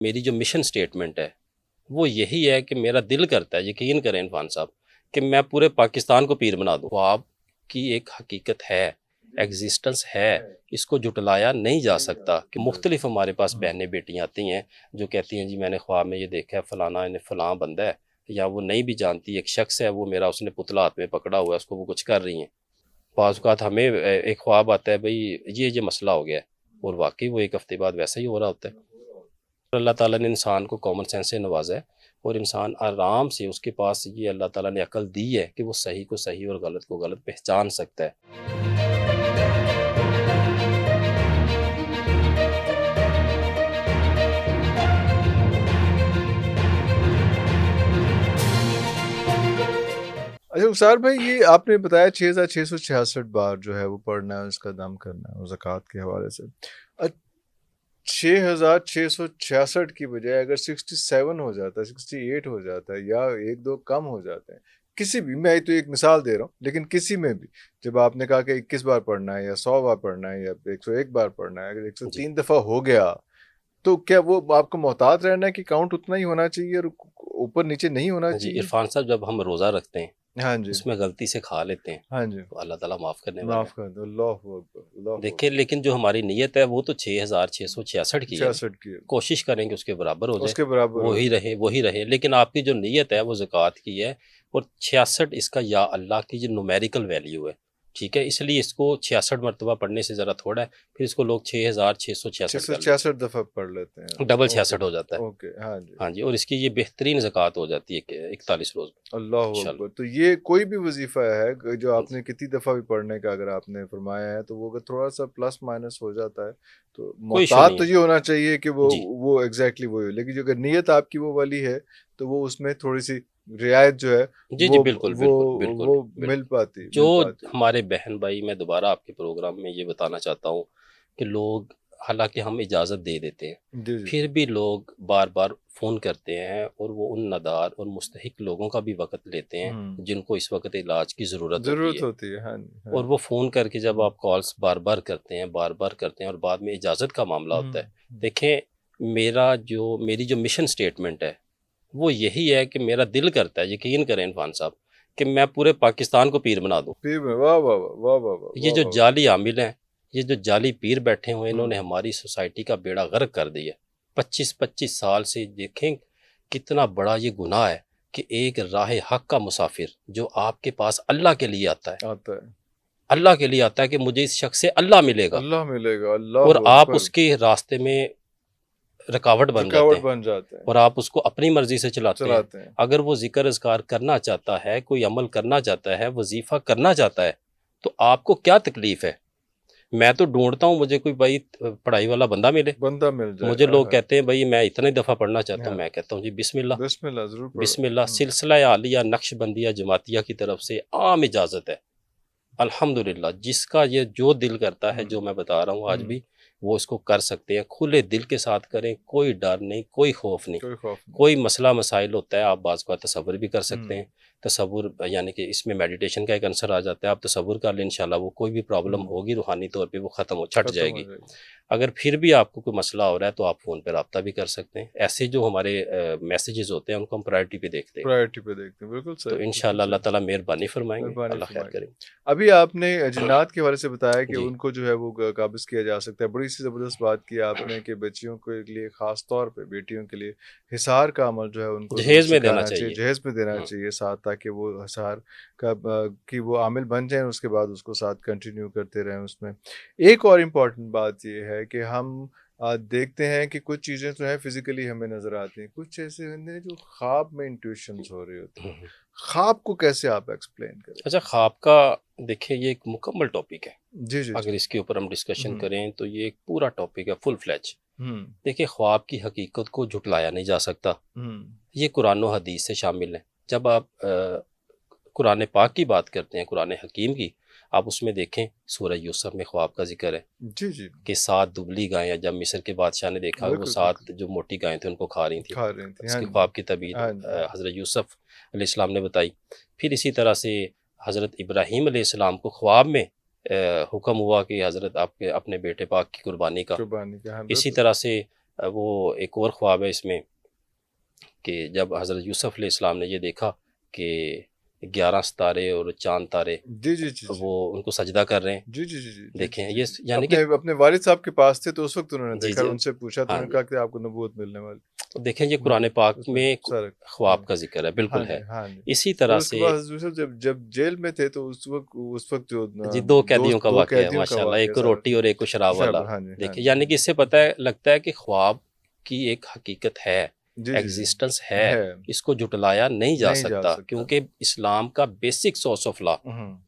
میری جو mission statement ہے وہ یہی ہے کہ میرا دل کرتا ہے، یقین کریں عرفان صاحب، کہ میں پورے پاکستان کو پیر بنا دوں۔ خواب کی ایک حقیقت ہے، ایگزسٹنس ہے، اس کو جھٹلایا نہیں جا سکتا کہ مختلف ہمارے پاس بہنیں بیٹیاں آتی ہیں جو کہتی ہیں جی میں نے خواب میں یہ دیکھا ہے فلانا فلاں بندہ ہے، یا وہ نہیں بھی جانتی ایک شخص ہے وہ میرا اس نے پتلا ہاتھ میں پکڑا ہوا ہے، اس کو وہ کچھ کر رہی ہیں۔ بعض اوقات ہمیں ایک خواب آتا ہے بھئی یہ مسئلہ ہو گیا ہے، اور واقعی وہ ایک ہفتے بعد ویسا ہی ہو رہا ہوتا ہے۔ اللہ تعالیٰ نے انسان کو کامن سینس سے نوازا ہے، اور انسان آرام سے، اس کے پاس یہ اللہ تعالیٰ نے عقل دی ہے کہ وہ صحیح کو صحیح اور غلط کو غلط پہچان سکتا ہے۔ اچھا اخسار بھائی، یہ آپ نے بتایا 6666 بار جو ہے وہ پڑھنا ہے، اس کا دم کرنا ہے زکوٰۃ کے حوالے سے۔ 6666 کی بجائے اگر 67 ہو جاتا ہے، 68 ہو جاتا ہے، یا ایک دو کم ہو جاتے ہیں کسی بھی، میں تو ایک مثال دے رہا ہوں، لیکن کسی میں بھی جب آپ نے کہا کہ 21 بار پڑھنا ہے یا 100 بار پڑھنا ہے یا 101 بار پڑھنا ہے، اگر 103 دفعہ ہو گیا تو کیا وہ آپ کو محتاط رہنا ہے کہ کاؤنٹ اتنا ہی ہونا چاہیے اور اوپر نیچے نہیں ہونا جی چاہیے؟ عرفان صاحب، جب ہم روزہ رکھتے ہیں ہاں جی، اس میں غلطی سے کھا لیتے ہیں ہاں جی، تو اللہ تعالیٰ معاف کرنے والا معاف کر دو، اللہ اکبر، اللہ ہے۔ دیکھیں لیکن جو ہماری نیت ہے وہ تو 6666 کی ہے، 66 کی کوشش کریں کہ اس کے برابر ہو اس جائے، کے برابر ہو جائے۔ وہی رہے، لیکن آپ کی جو نیت ہے وہ زکوٰۃ کی ہے، اور 66 اس کا یا اللہ کی جو نومیریکل ویلیو ہے، ٹھیک ہے، اس لیے اس کو 66 مرتبہ پڑھنے سے ذرا تھوڑا ہے، پھر اس کو لوگ 6666 کر لیتے 666 دفعہ پڑھ لیتے ہیں، ہیں، ڈبل اوکے 66 ہو جاتا ہے۔ اوکے، ہاں جی، ہاں جی، اور اس کی یہ بہترین زکوٰۃ ہو جاتی ہے کہ 41 روز میں اللہ انشاءاللہ۔ اکبر۔ تو یہ کوئی بھی وظیفہ ہے جو آپ نے کتنی دفعہ بھی پڑھنے کا اگر آپ نے فرمایا ہے، تو وہ اگر تھوڑا سا پلس مائنس ہو جاتا ہے تو کوئی ایشو محتاط نہیں تو یہ ہونا چاہیے کہ جی وہ ایگزیکٹلی وہی ہو، لیکن جو اگر نیت آپ کی وہ والی ہے تو وہ اس میں تھوڑی سی رعایت جو ہے جی بالکل بالکل بالکل وہ بالکل۔ جو مل پاتی۔ ہمارے بہن بھائی، میں دوبارہ آپ کے پروگرام میں یہ بتانا چاہتا ہوں کہ لوگ، حالانکہ ہم اجازت دے دیتے ہیں، جی جی، پھر بھی لوگ بار بار فون کرتے ہیں، اور وہ ان نادار اور مستحق لوگوں کا بھی وقت لیتے ہیں جن کو اس وقت علاج کی ضرورت ہوتی ہے، ہوتی ہے، ہاں جی، ہاں اور وہ فون کر کے جب آپ کالز بار بار کرتے ہیں اور بعد میں اجازت کا معاملہ ہوتا ہے۔ دیکھیں میری جو مشن سٹیٹمنٹ ہے وہ یہی ہے کہ میرا دل کرتا ہے، یقین کریں عرفان صاحب، کہ میں پورے پاکستان کو پیر بنا دوں۔ پھر واہ واہ واہ واہ واہ واہ یہ جو واہ، جعلی عامل ہیں، یہ جو جعلی پیر بیٹھے ہوئے، انہوں نے ہماری سوسائٹی کا بیڑا غرق کر دیا۔ 25 سال سے دیکھیں کتنا بڑا یہ گناہ ہے کہ ایک راہ حق کا مسافر جو آپ کے پاس اللہ کے لیے آتا ہے، آتا ہے، اللہ کے لیے آتا ہے کہ مجھے اس شخص سے اللہ ملے گا، اللہ ملے گا، اللہ اور آپ اکبر، اس کے راستے میں رکاوٹ بن جاتے رکاوٹ ہیں، بن جاتے ہیں، اور آپ اس کو اپنی مرضی سے چلاتے ہیں۔ اگر وہ ذکر اذکار کرنا چاہتا ہے، کوئی عمل کرنا چاہتا ہے، وظیفہ کرنا چاہتا ہے، تو آپ کو کیا تکلیف ہے؟ میں تو ڈھونڈتا ہوں مجھے کوئی بھائی پڑھائی والا بندہ ملے۔ بندہ مل جائے، مجھے لوگ کہتے ہیں بھائی میں اتنے دفعہ پڑھنا چاہتا ہوں، ہاں، میں کہتا ہوں جی بسم اللہ، بسم اللہ ضرور پڑھو، بسم اللہ۔ سلسلہ عالیہ نقش بندیہ جماعتیہ کی طرف سے عام اجازت ہے، الحمدللہ، جس کا یہ جو دل کرتا ہے، جو میں بتا رہا ہوں آج بھی، وہ اس کو کر سکتے ہیں، کھلے دل کے ساتھ کریں، کوئی ڈر نہیں، کوئی خوف نہیں۔ کوئی خوف نہیں، کوئی مسئلہ مسائل ہوتا ہے، آپ بعض کا تصور بھی کر سکتے ہیں، تصور یعنی کہ اس میں میڈیٹیشن کا ایک عنصر آ جاتا ہے، آپ تصور کر لیں، انشاءاللہ وہ کوئی بھی پرابلم ہوگی روحانی طور پہ وہ چھٹ جائے گی۔ اگر پھر بھی آپ کو کوئی مسئلہ ہو رہا ہے تو آپ فون پہ رابطہ بھی کر سکتے ہیں۔ ایسے جو ہمارے میسیجز ہوتے ہیں ان کو ہم پرائرٹی پہ دیکھتے ہیں، پرائرٹی پہ دیکھتے ہیں، بالکل تو صحیح، انشاءاللہ اللہ تعالیٰ مہربانی فرمائیں گے، مہربانی اللہ خیر فرمائے۔ کریں۔ ابھی آپ نے جنات کے حوالے سے بتایا کہ جی ان کو جو ہے وہ قابض کیا جا سکتا ہے، بڑی سی زبردست بات کی آپ نے کہ بچیوں کے لیے، خاص طور پہ بیٹیوں کے لیے حصار کا عمل جو ہے ان کو جہیز میں دینا سکھانا چاہیے، جہیز میں دینا چاہیے ساتھ، تاکہ وہ حصار کا کی وہ عامل بن جائیں، اس کے بعد اس کو ساتھ کنٹینیو کرتے رہیں اس میں۔ ایک اور امپورٹنٹ بات یہ ہے کہ ہم دیکھتے ہیں کہ کچھ چیزیں تو ہیں فزیکلی ہمیں نظر آتی ہیں، کچھ ایسے ہوتے ہیں جو خواب میں انٹیوشنز ہو رہی ہوتی ہیں۔ خواب کو کیسے آپ ایکسپلین کریں؟ اچھا، خواب کا دیکھیں یہ ایک مکمل ٹاپک ہے، جی جی، اگر اس کے اوپر ہم ڈسکشن کریں تو یہ ایک پورا ٹاپک ہے، فل فلیج۔ ہوں دیکھیں خواب کی حقیقت کو جھٹلایا نہیں جا سکتا، یہ قرآن و حدیث سے شامل ہے۔ جب آپ قرآن پاک کی بات کرتے ہیں، قرآن حکیم کی، آپ اس میں دیکھیں سورہ یوسف میں خواب کا ذکر ہے جی جی، کہ 7 دبلی گائیں، جب مصر کے بادشاہ نے دیکھا وہ 7 جو موٹی گائیں تھیں ان کو کھا رہی تھیں، کھا رہی تھی، اس ہاں کے جی، خواب کی تعبیر ہاں جی، حضرت یوسف علیہ السلام نے بتائی۔ پھر اسی طرح سے حضرت ابراہیم علیہ السلام کو خواب میں حکم ہوا کہ حضرت آپ کے اپنے بیٹے پاک کی قربانی کا۔ قربانی کا، ہاں اسی بالکل، طرح سے وہ ایک اور خواب ہے اس میں کہ جب حضرت یوسف علیہ السلام نے یہ دیکھا کہ 11 ستارے اور چاند تارے جی جی جی جی وہ ان کو سجدہ کر رہے ہیں. جی جی جی جی دیکھیں جی یہ جی یعنی کہ اپنے والد صاحب کے پاس تھے تو اس وقت انہوں نے جی دیکھا، جی ان سے پوچھا تو ہاں انہوں نے جی، کہا کہ آپ کو نبوت ملنے والی. تو دیکھیں یہ قرآن پاک اس میں سارے خواب کا ذکر ہے، بالکل ہاں ہے. جی ہاں جی. اسی پھر طرح اس کے سے بعد حضرت یوسف جب جیل میں تھے تو اس وقت جو جی 2 قیدیوں کا دو واقعہ ہے قیدیوں کا ماشاءاللہ، ایک واقعہ کو سارا روٹی اور ایک کو شراب والا. ہاں جی ہاں دیکھیں جی یعنی ہاں کہ اس سے پتہ ہے لگتا ہے کہ خواب کی ایک حقیقت ہے، جی جی جی ایگزسٹنس ہے، ہے، اس کو جھٹلایا نہیں جا نہیں جا سکتا سکتا. کیونکہ اسلام کا بیسک سورس آف لا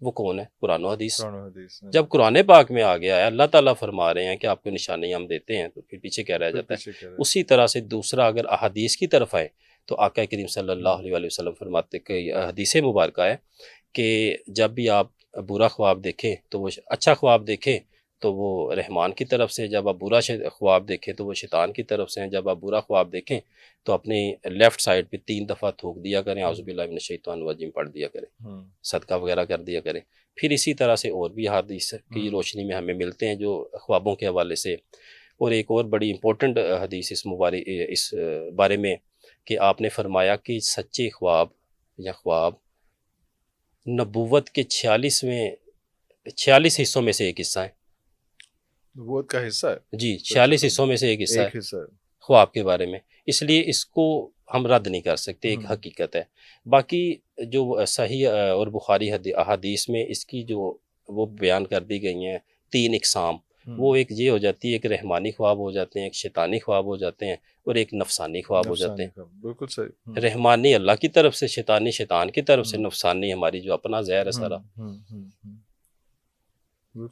وہ کون ہے؟ قرآن و حدیث. قرآن و حدیث جب قرآن پاک میں آ گیا ہے، اللہ تعالیٰ فرما رہے ہیں کہ آپ کو نشانیاں ہم دیتے ہیں، تو پھر پیچھے کیا رہ پھر جاتا ہے؟ پیچھے کیا رہے. اسی طرح سے دوسرا اگر احادیث کی طرف آئے تو آقا کریم صلی اللہ علیہ وآلہ وسلم فرماتے کہ حدیث مبارکہ ہے کہ جب بھی آپ برا خواب دیکھیں تو وہ اچھا خواب دیکھیں تو وہ رحمان کی طرف سے، جب آپ برا خواب دیکھیں تو وہ شیطان کی طرف سے ہیں. جب آپ برا خواب دیکھیں تو اپنی لیفٹ سائڈ پہ 3 دفعہ تھوک دیا کریں، اعوذ باللہ من الشیطان الرجیم پڑھ دیا کریں، صدقہ وغیرہ کر دیا کریں. پھر اسی طرح سے اور بھی حدیث کی روشنی میں ہمیں ملتے ہیں جو خوابوں کے حوالے سے. اور ایک اور بڑی امپورٹنٹ حدیث اس بارے میں کہ آپ نے فرمایا کہ سچے خواب یا خواب نبوت کے 46 حصوں میں سے ایک حصہ ہے. نبوت کا حصہ ہے. جی 46 حصوں میں سے ایک حصہ ہے ایک حصہ ہے. خواب کے بارے میں، اس لیے اس کو ہم رد نہیں کر سکتے، ایک حقیقت ہے. باقی جو صحیح اور بخاری احادیث میں اس کی جو وہ بیان کر دی گئی ہیں 3 اقسام، وہ ایک یہ ہو جاتی ہے، ایک رحمانی خواب ہو جاتے ہیں، ایک شیطانی خواب ہو جاتے ہیں، اور ایک نفسانی خواب ہو جاتے ہیں. بالکل صحیح. رحمانی اللہ کی طرف سے، شیطانی شیطان کی طرف سے، نفسانی ہماری جو اپنا زہر ہے سارا.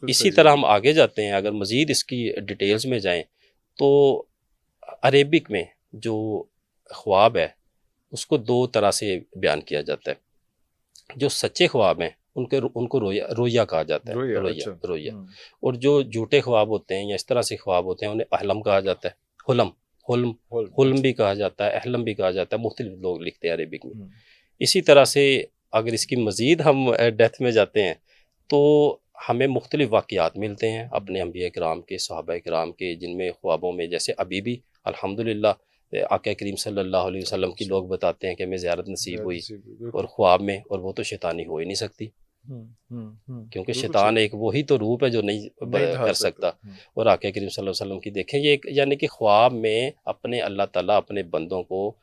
اسی طرح ہم آگے جاتے ہیں، اگر مزید اس کی ڈیٹیلز میں جائیں تو عربک میں جو خواب ہے اس کو 2 طرح سے بیان کیا جاتا ہے. جو سچے خواب ہیں ان کو رویا کہا جاتا ہے، رویا. اور جو جھوٹے خواب ہوتے ہیں یا اس طرح سے خواب ہوتے ہیں انہیں احلم کہا جاتا ہے، حلم بھی کہا جاتا ہے، احلم بھی کہا جاتا ہے، مختلف لوگ لکھتے ہیں عربک میں. اسی طرح سے اگر اس کی مزید ہم ڈیپتھ میں جاتے ہیں تو ہمیں مختلف واقعات ملتے ہیں اپنے انبیاء کرام کے، صحابہ کرام کے، جن میں خوابوں میں جیسے ابھی بھی الحمدللہ آقا کریم صلی اللہ علیہ وسلم کی لوگ بتاتے ہیں کہ ہمیں زیارت نصیب ہوئی اور خواب میں، اور وہ تو شیطانی ہو ہی نہیں سکتی کیونکہ شیطان ایک وہی تو روپ ہے جو نہیں کر سکتا. اور آقا کریم صلی اللہ علیہ وسلم کی دیکھیں یہ یعنی کہ خواب میں اپنے اللہ تعالیٰ اپنے بندوں کو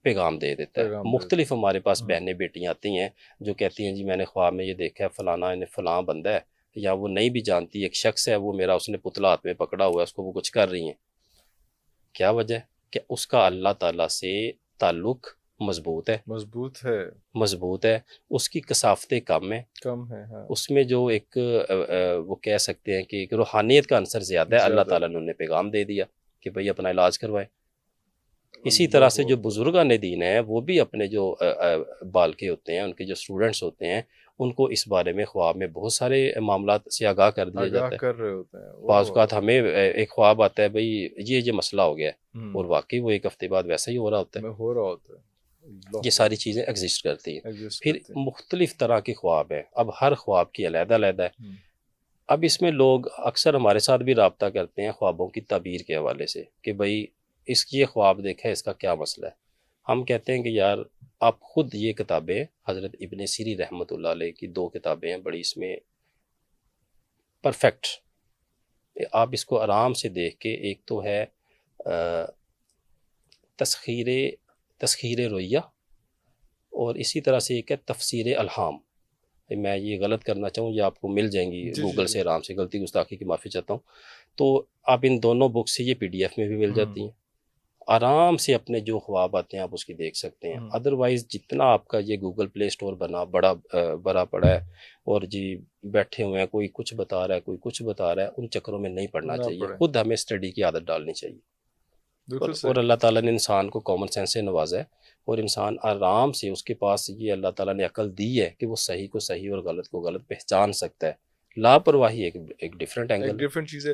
پیغام دے دیتا ہے. مختلف ہمارے پاس بہنیں بیٹیاں آتی ہیں جو کہتی ہیں جی میں نے خواب میں یہ دیکھا ہے فلانا فلاں بندہ ہے، یا وہ نہیں بھی جانتی ایک شخص ہے وہ میرا، اس نے پتلا ہاتھ میں پکڑا ہوا ہے، اس کو وہ کچھ کر رہی ہیں. کیا وجہ ہے؟ کہ اس کا اللہ تعالیٰ سے تعلق مضبوط ہے، اس کی کثافتیں کم ہیں، اس میں جو ایک وہ کہہ سکتے ہیں کہ ایک روحانیت کا عنصر زیادہ ہے. اللہ تعالیٰ نے انہیں پیغام دے دیا کہ بھئی اپنا علاج کروائے. اسی طرح سے جو بزرگان دین ہیں وہ بھی اپنے جو بالکے ہوتے ہیں، ان کے جو اسٹوڈنٹس ہوتے ہیں، ان کو اس بارے میں خواب میں بہت سارے معاملات سے آگاہ کر دیا جاتا ہے. بعض اوقات ہمیں ایک خواب آتا ہے بھئی یہ مسئلہ ہو گیا ہے، اور واقعی وہ ایک ہفتے بعد ویسا ہی ہو رہا ہوتا ہے. یہ ساری چیزیں ایگزسٹ کرتی ہیں. پھر مختلف طرح کے خواب ہیں، اب ہر خواب کی علیحدہ علیحدہ ہے. اب اس میں لوگ اکثر ہمارے ساتھ بھی رابطہ کرتے ہیں خوابوں کی تعبیر کے حوالے سے کہ بھئی اس کی یہ خواب دیکھا ہے، اس کا کیا مسئلہ ہے. ہم کہتے ہیں کہ یار آپ خود یہ کتابیں، حضرت ابن سیری رحمۃ اللہ علیہ کی 2 کتابیں ہیں بڑی اس میں پرفیکٹ، آپ اس کو آرام سے دیکھ کے، ایک تو ہے تسخیر رویہ، اور اسی طرح سے ایک ہے تفسیر الہام. میں یہ غلط کرنا چاہوں، یہ آپ کو مل جائیں گی گوگل سے آرام سے، غلطی گستاخی کی معافی چاہتا ہوں. تو آپ ان دونوں بک سے یہ PDF میں بھی مل جاتی ہیں، آرام سے اپنے جو خواب آتے ہیں آپ اس کی دیکھ سکتے ہیں. ادروائز جتنا آپ کا یہ گوگل پلے اسٹور بڑا پڑا ہے اور جی بیٹھے ہوئے ہیں، کوئی کچھ بتا رہا ہے کوئی کچھ بتا رہا ہے، ان چکروں میں نہیں پڑنا چاہیے. خود ہمیں اسٹڈی کی عادت ڈالنی چاہیے. اور اللہ تعالیٰ نے انسان کو کامن سینس سے نوازا ہے، اور انسان آرام سے، اس کے پاس یہ اللہ تعالیٰ نے عقل دی ہے کہ وہ صحیح کو صحیح اور غلط کو غلط پہچان سکتا ہے. لاپرواہی ایک ڈیفرنٹ اینگل، ایک ڈیفرنٹ چیز ہے.